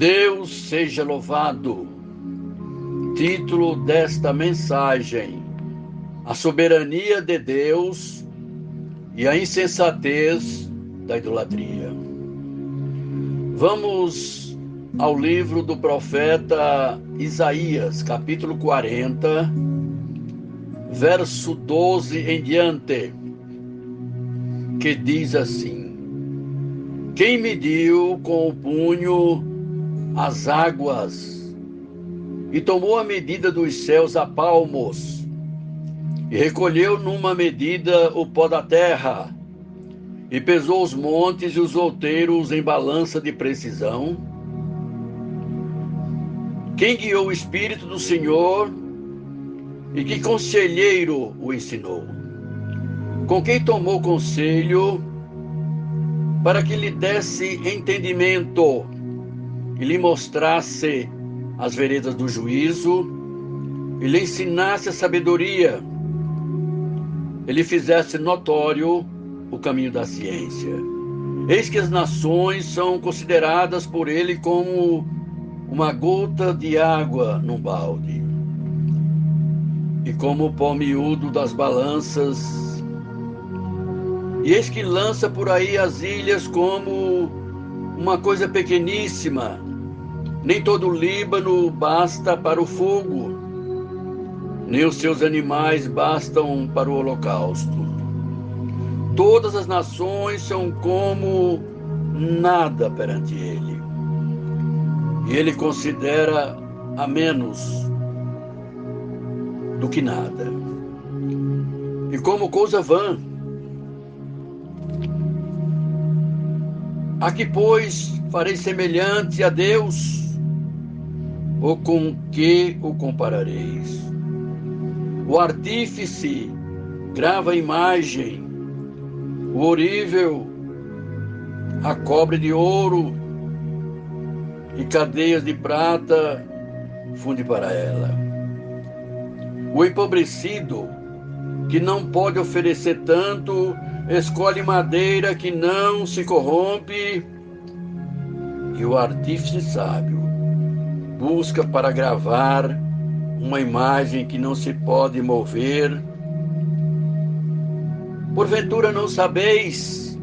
Deus seja louvado. Título desta mensagem: a soberania de Deus e a insensatez da idolatria. Vamos ao livro do profeta Isaías, capítulo 40, verso 12 em diante, que diz assim: Quem mediu com o punho as águas e tomou a medida dos céus a palmos e recolheu numa medida o pó da terra e pesou os montes e os outeiros em balança de precisão? Quem guiou o Espírito do Senhor e que conselheiro o ensinou? Com quem tomou conselho para que lhe desse entendimento e lhe mostrasse as veredas do juízo e lhe ensinasse a sabedoria e lhe fizesse notório o caminho da ciência? Eis que as nações são consideradas por ele como uma gota de água num balde e como o pó miúdo das balanças. E eis que lança por aí as ilhas como uma coisa pequeníssima. Nem todo o Líbano basta para o fogo, nem os seus animais bastam para o holocausto. Todas as nações são como nada perante ele, e ele considera a menos do que nada, e como coisa vã. A que, pois, farei semelhante a Deus? Ou com que o comparareis? O artífice grava a imagem, o orível a cobre de ouro e cadeias de prata funde para ela. O empobrecido, que não pode oferecer tanto, escolhe madeira que não se corrompe, e o artífice sábio busca para gravar uma imagem que não se pode mover. Porventura não sabeis?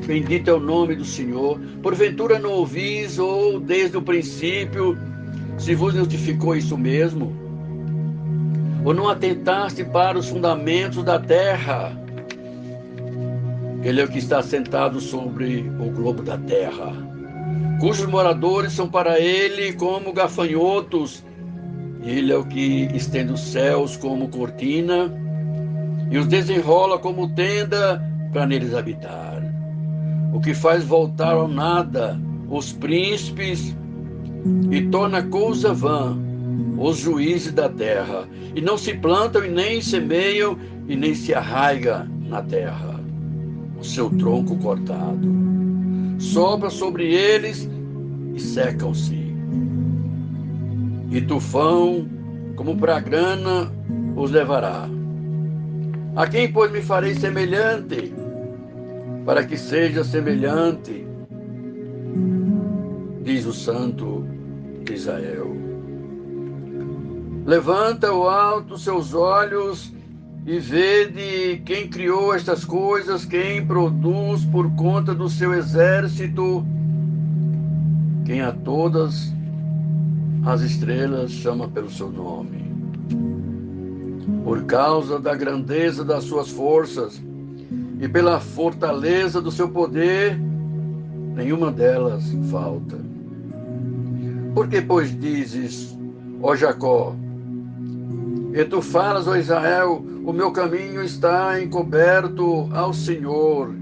Bendito é o nome do Senhor. Porventura não ouvis, ou desde o princípio se vos notificou isso mesmo? Ou não atentaste para os fundamentos da terra? Ele é o que está sentado sobre o globo da terra, cujos moradores são para ele como gafanhotos. Ele é o que estende os céus como cortina e os desenrola como tenda para neles habitar. O que faz voltar ao nada os príncipes e torna coisa vã os juízes da terra, e não se plantam e nem semeiam e nem se arraiga na terra o seu tronco cortado. Sopra sobre eles e secam-se, e tufão, como para grana, os levará. A quem, pois, me farei semelhante, para que seja semelhante, diz o Santo de Israel. Levanta o alto seus olhos e vede quem criou estas coisas, quem produz por conta do seu exército, quem a todas as estrelas chama pelo seu nome. Por causa da grandeza das suas forças e pela fortaleza do seu poder, nenhuma delas falta. Por que, pois, dizes, ó Jacó, e tu falas, ó Israel, o meu caminho está encoberto ao Senhor,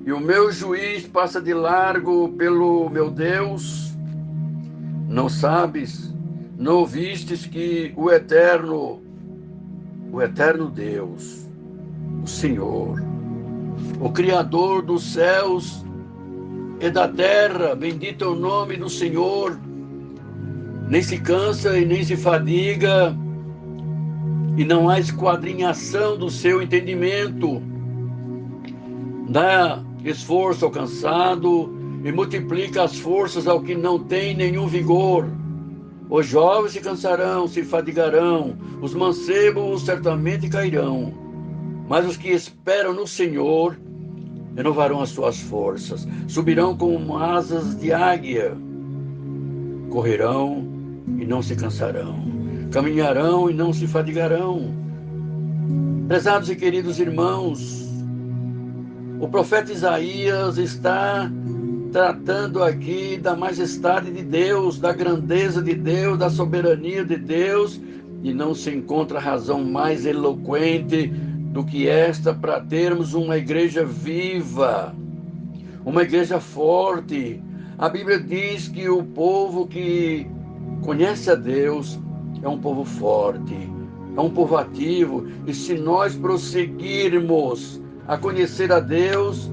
e o meu juiz passa de largo pelo meu Deus? Não sabes, não ouvistes que o eterno Deus, o Senhor, o Criador dos céus e da terra, bendito é o nome do Senhor, nem se cansa e nem se fadiga, e não há esquadrinhação do seu entendimento. Dá esforço ao cansado e multiplica as forças ao que não tem nenhum vigor. Os jovens se cansarão, se fadigarão, os mancebos certamente cairão. Mas os que esperam no Senhor renovarão as suas forças, subirão com asas de águia, correrão e não se cansarão, caminharão e não se fadigarão. Prezados e queridos irmãos, o profeta Isaías está tratando aqui da majestade de Deus, da grandeza de Deus, da soberania de Deus, e não se encontra razão mais eloquente do que esta para termos uma igreja viva, uma igreja forte. A Bíblia diz que o povo que conhece a Deus é um povo forte, é um povo ativo, e se nós prosseguirmos a conhecer a Deus,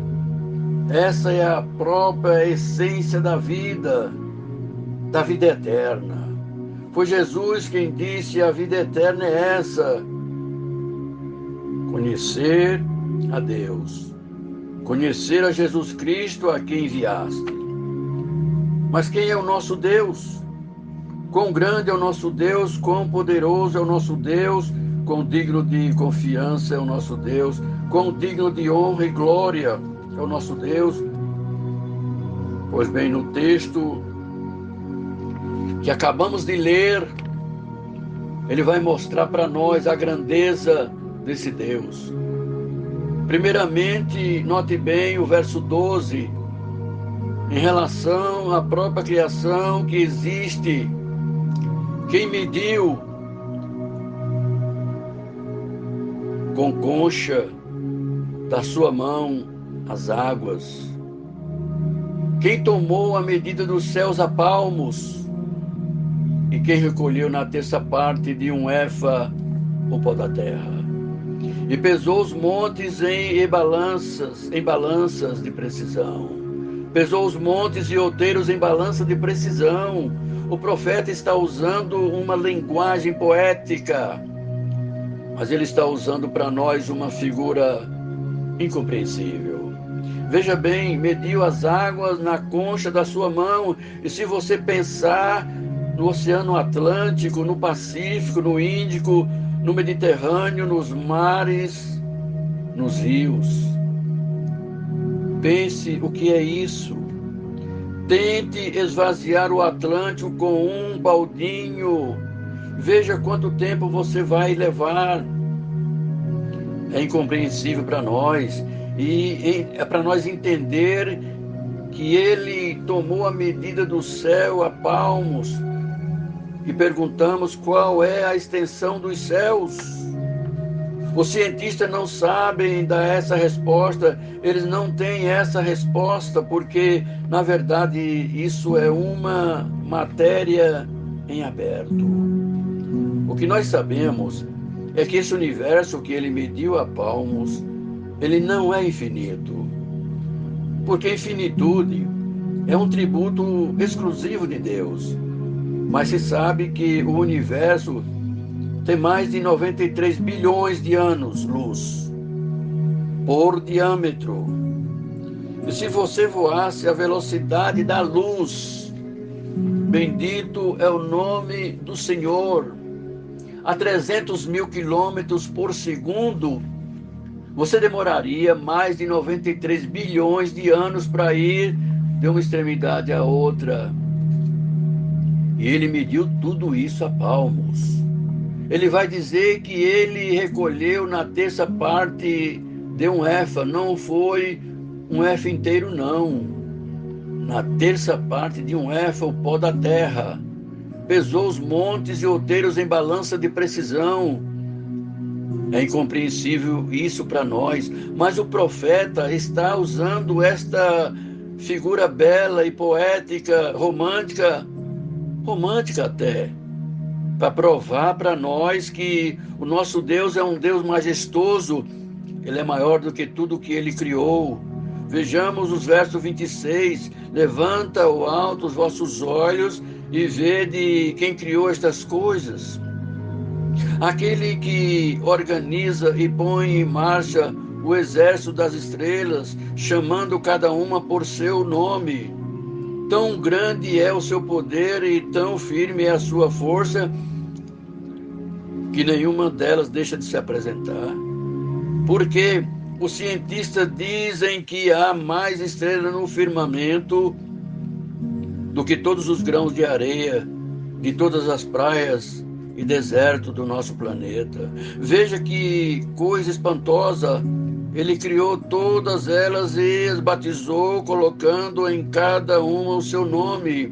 essa é a própria essência da vida eterna. Foi Jesus quem disse: a vida eterna é essa, conhecer a Deus, conhecer a Jesus Cristo a quem enviaste. Mas quem é o nosso Deus? Quão grande é o nosso Deus, quão poderoso é o nosso Deus, quão digno de confiança é o nosso Deus, quão digno de honra e glória é o nosso Deus. Pois bem, no texto que acabamos de ler, ele vai mostrar para nós a grandeza desse Deus. Primeiramente, note bem o verso 12, em relação à própria criação que existe. Quem mediu com concha da sua mão as águas? Quem tomou a medida dos céus a palmos? E quem recolheu na terça parte de um éfa o pó da terra? E pesou os montes em balanças de precisão. Pesou os montes e outeiros em balança de precisão. O profeta está usando uma linguagem poética, mas ele está usando para nós uma figura incompreensível. Veja bem, mediu as águas na concha da sua mão, e se você pensar no Oceano Atlântico, no Pacífico, no Índico, no Mediterrâneo, nos mares, nos rios, pense o que é isso. Tente esvaziar o Atlântico com um baldinho. Veja quanto tempo você vai levar. É incompreensível para nós. E é para nós entender que ele tomou a medida do céu a palmos. E perguntamos qual é a extensão dos céus. Os cientistas não sabem dar essa resposta, eles não têm essa resposta, porque, na verdade, isso é uma matéria em aberto. O que nós sabemos é que esse universo que ele mediu a palmos, ele não é infinito, porque infinitude é um tributo exclusivo de Deus. Mas se sabe que o universo tem mais de 93 bilhões de anos-luz por diâmetro. E se você voasse a velocidade da luz, bendito é o nome do Senhor, a 300 mil quilômetros por segundo, você demoraria mais de 93 bilhões de anos para ir de uma extremidade à outra. E ele mediu tudo isso a palmos. Ele vai dizer que ele recolheu na terça parte de um éfa, não foi um éfa inteiro, não. Na terça parte de um éfa, o pó da terra. Pesou os montes e outeiros em balança de precisão. É incompreensível isso para nós, mas o profeta está usando esta figura bela e poética, romântica até, para provar para nós que o nosso Deus é um Deus majestoso, ele é maior do que tudo que ele criou. Vejamos os versos 26, levanta ao alto os vossos olhos e vede quem criou estas coisas. Aquele que organiza e põe em marcha o exército das estrelas, chamando cada uma por seu nome. Tão grande é o seu poder e tão firme é a sua força, que nenhuma delas deixa de se apresentar. Porque os cientistas dizem que há mais estrelas no firmamento do que todos os grãos de areia de todas as praias e desertos do nosso planeta. Veja que coisa espantosa! Ele criou todas elas e as batizou, colocando em cada uma o seu nome.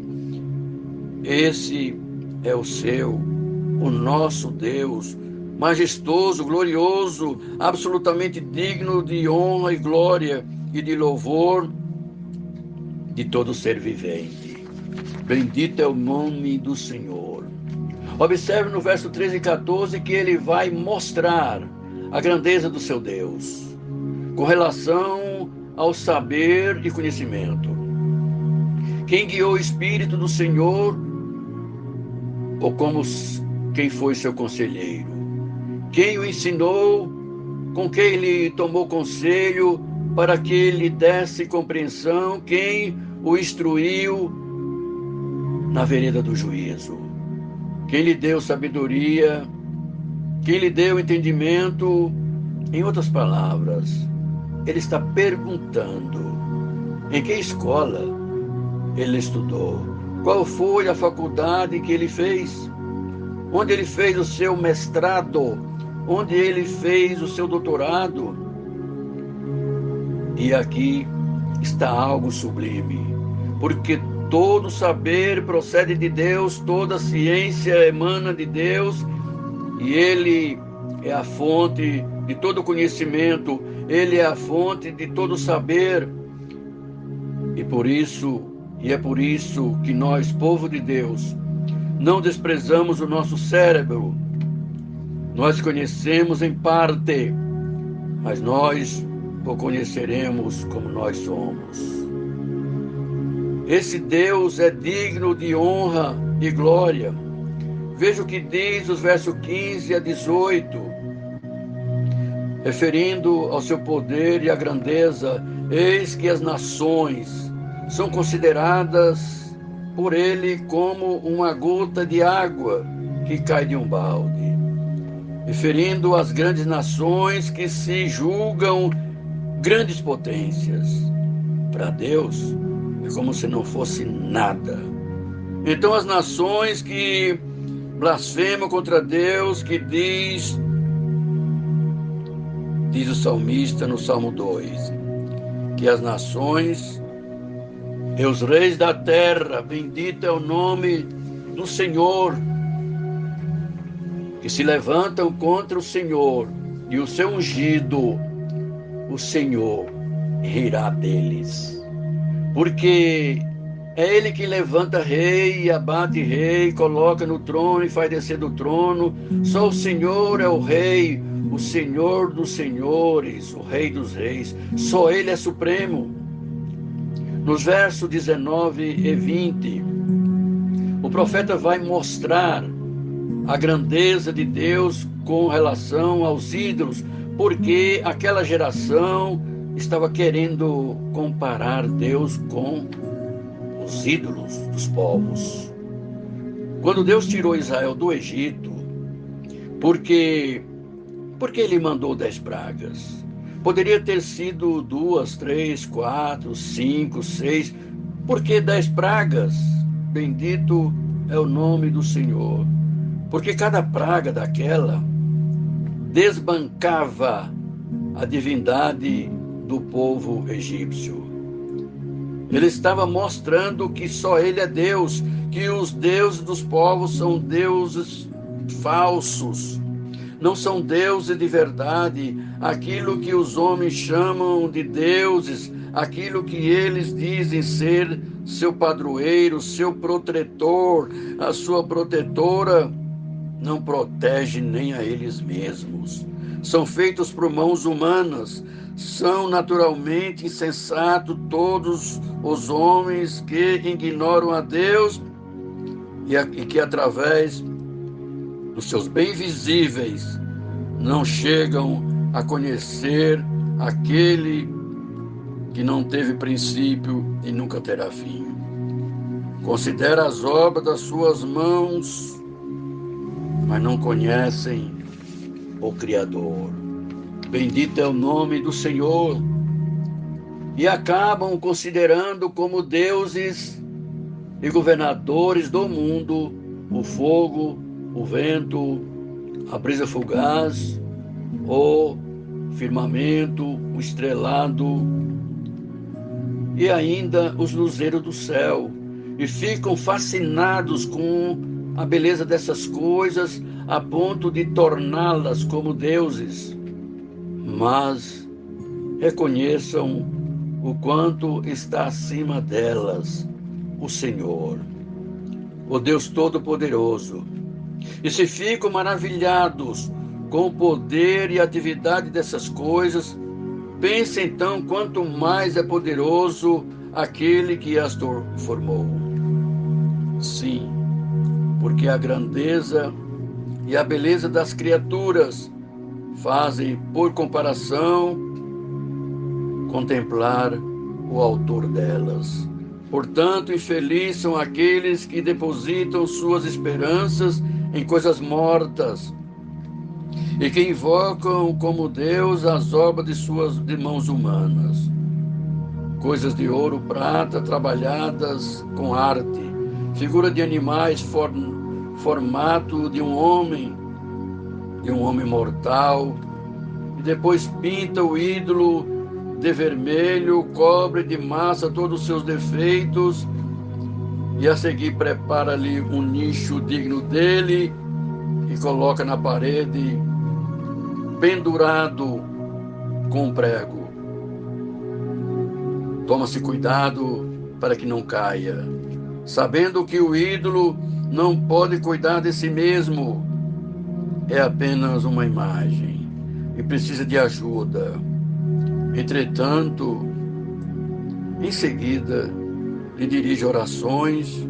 Esse é o nosso Deus, majestoso, glorioso, absolutamente digno de honra e glória e de louvor de todo ser vivente. Bendito é o nome do Senhor. Observe no verso 13 e 14 que ele vai mostrar a grandeza do seu Deus com relação ao saber e conhecimento. Quem guiou o Espírito do Senhor, ou como quem foi seu conselheiro? Quem o ensinou, com quem ele tomou conselho para que ele desse compreensão? Quem o instruiu na vereda do juízo? Quem lhe deu sabedoria? Quem lhe deu entendimento? Em outras palavras, ele está perguntando em que escola ele estudou, qual foi a faculdade que ele fez, onde ele fez o seu mestrado, onde ele fez o seu doutorado. E aqui está algo sublime, porque todo saber procede de Deus, toda ciência emana de Deus, e ele é a fonte de todo conhecimento, ele é a fonte de todo saber. E é por isso que nós, povo de Deus, não desprezamos o nosso cérebro. Nós conhecemos em parte, mas nós o conheceremos como nós somos. Esse Deus é digno de honra e glória. Veja o que diz os versos 15 a 18. Referindo ao seu poder e à grandeza, eis que as nações são consideradas por ele como uma gota de água que cai de um balde. Referindo às grandes nações que se julgam grandes potências. Para Deus, é como se não fosse nada. Então as nações que blasfemam contra Deus, que diz o salmista no Salmo 2, que as nações e os reis da terra, bendito é o nome do Senhor, que se levantam contra o Senhor e o seu ungido, o Senhor rirá deles. Porque é ele que levanta rei e abate rei, coloca no trono e faz descer do trono. Só o Senhor é o rei, o Senhor dos senhores, o Rei dos reis. Só ele é supremo. Nos versos 19 e 20, o profeta vai mostrar a grandeza de Deus com relação aos ídolos, porque aquela geração estava querendo comparar Deus com os ídolos dos povos. Quando Deus tirou Israel do Egito, porque ele mandou 10 pragas? Poderia ter sido 2, 3, 4, 5, 6. Por que 10 pragas? Bendito é o nome do Senhor. Porque cada praga daquela desbancava a divindade do povo egípcio. Ele estava mostrando que só ele é Deus, que os deuses dos povos são deuses falsos, não são deuses de verdade. Aquilo que os homens chamam de deuses, aquilo que eles dizem ser seu padroeiro, seu protetor, a sua protetora, não protege nem a eles mesmos. São feitos por mãos humanas, são naturalmente insensatos todos os homens que ignoram a Deus e que através dos seus bens visíveis não chegam a conhecer aquele que não teve princípio e nunca terá fim. Considera as obras das suas mãos, mas não conhecem o Criador. Bendito é o nome do Senhor. E acabam considerando como deuses e governadores do mundo o fogo, o vento, a brisa fugaz, o firmamento, o estrelado e ainda os luzeiros do céu. E ficam fascinados com a beleza dessas coisas a ponto de torná-las como deuses. Mas reconheçam o quanto está acima delas o Senhor, o Deus Todo-Poderoso. E se ficam maravilhados com o poder e a atividade dessas coisas, pense então quanto mais é poderoso aquele que as formou. Sim, porque a grandeza e a beleza das criaturas fazem, por comparação, contemplar o autor delas. Portanto, infelizes são aqueles que depositam suas esperanças em coisas mortas e que invocam como Deus as obras de suas mãos humanas. Coisas de ouro, prata, trabalhadas com arte, figura de animais, formato de um homem mortal, e depois pinta o ídolo de vermelho, cobre de massa todos os seus defeitos, e a seguir prepara-lhe um nicho digno dele e coloca na parede, pendurado com um prego. Toma-se cuidado para que não caia, sabendo que o ídolo não pode cuidar de si mesmo, é apenas uma imagem e precisa de ajuda. Entretanto, em seguida, lhe dirige orações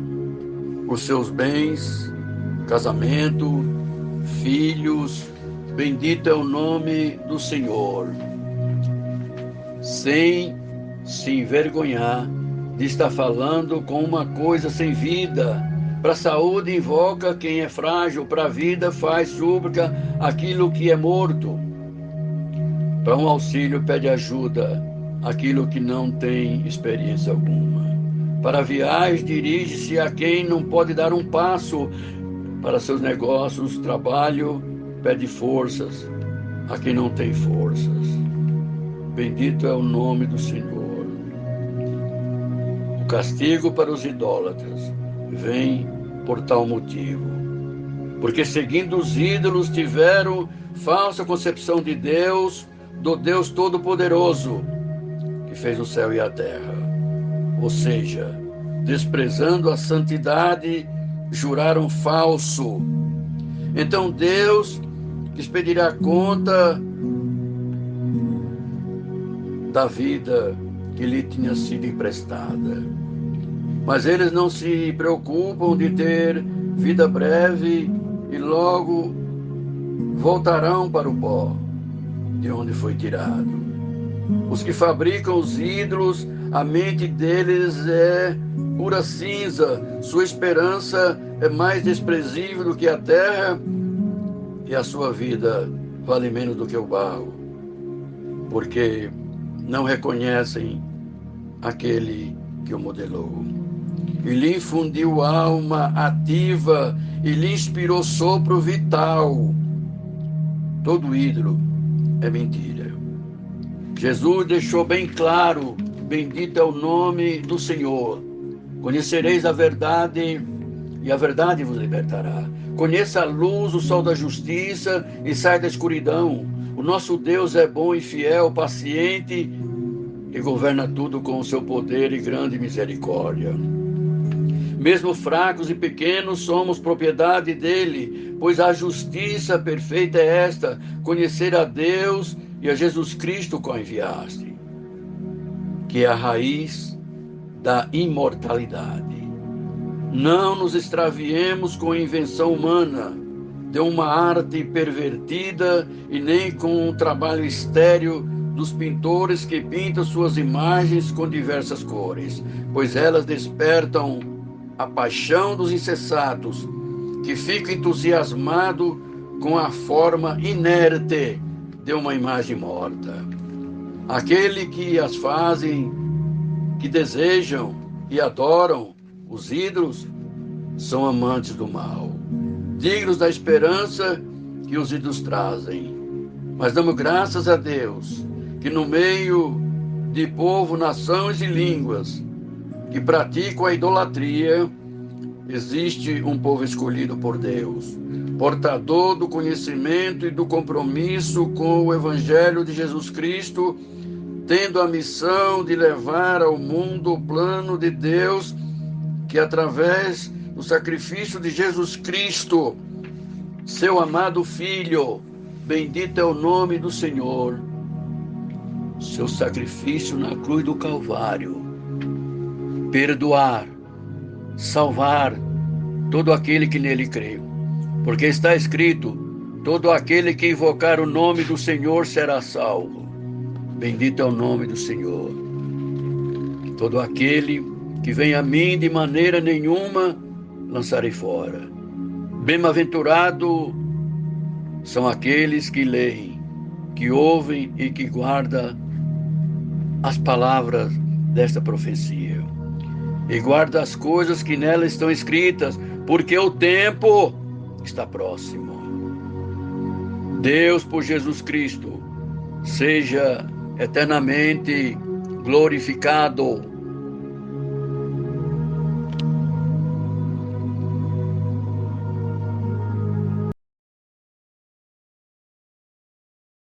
por seus bens, casamento, filhos. Bendito é o nome do Senhor. Sem se envergonhar de estar falando com uma coisa sem vida. Para a saúde invoca quem é frágil, para a vida faz súplica aquilo que é morto. Para um auxílio pede ajuda aquilo que não tem experiência alguma. Para a viagem dirige-se a quem não pode dar um passo. Para seus negócios, trabalho, pede forças a quem não tem forças. Bendito é o nome do Senhor. O castigo para os idólatras vem por tal motivo, porque seguindo os ídolos tiveram falsa concepção de Deus, do Deus Todo-Poderoso, que fez o céu e a terra. Ou seja, desprezando a santidade, juraram falso. Então Deus lhes pedirá conta da vida que lhe tinha sido emprestada. Mas eles não se preocupam de ter vida breve e logo voltarão para o pó de onde foi tirado. Os que fabricam os ídolos, a mente deles é pura cinza, sua esperança é mais desprezível do que a terra e a sua vida vale menos do que o barro, porque não reconhecem aquele que o modelou. E lhe infundiu alma ativa e lhe inspirou sopro vital. Todo ídolo é mentira. Jesus deixou bem claro: bendito é o nome do Senhor. Conhecereis a verdade e a verdade vos libertará. Conheça a luz, o sol da justiça e sai da escuridão. O nosso Deus é bom e fiel, paciente e governa tudo com o seu poder e grande misericórdia. Mesmo fracos e pequenos, somos propriedade dele, pois a justiça perfeita é esta: conhecer a Deus e a Jesus Cristo que o enviaste, que é a raiz da imortalidade. Não nos extraviemos com a invenção humana, de uma arte pervertida, e nem com o trabalho estéril dos pintores que pintam suas imagens com diversas cores, pois elas despertam a paixão dos insensatos, que ficam entusiasmados com a forma inerte de uma imagem morta. Aquele que as fazem, que desejam e adoram os ídolos, são amantes do mal, dignos da esperança que os ídolos trazem. Mas damos graças a Deus que no meio de povo, nações e línguas que praticam a idolatria, existe um povo escolhido por Deus, portador do conhecimento e do compromisso com o Evangelho de Jesus Cristo, tendo a missão de levar ao mundo o plano de Deus, que através do sacrifício de Jesus Cristo, seu amado Filho, bendito é o nome do Senhor, seu sacrifício na cruz do Calvário, perdoar, salvar todo aquele que nele crê. Porque está escrito: todo aquele que invocar o nome do Senhor será salvo. Bendito é o nome do Senhor. Todo aquele que vem a mim, de maneira nenhuma lançarei fora. Bem-aventurado são aqueles que leem, que ouvem e que guardam as palavras desta profecia. E guarda as coisas que nela estão escritas, porque o tempo está próximo. Deus, por Jesus Cristo, seja eternamente glorificado.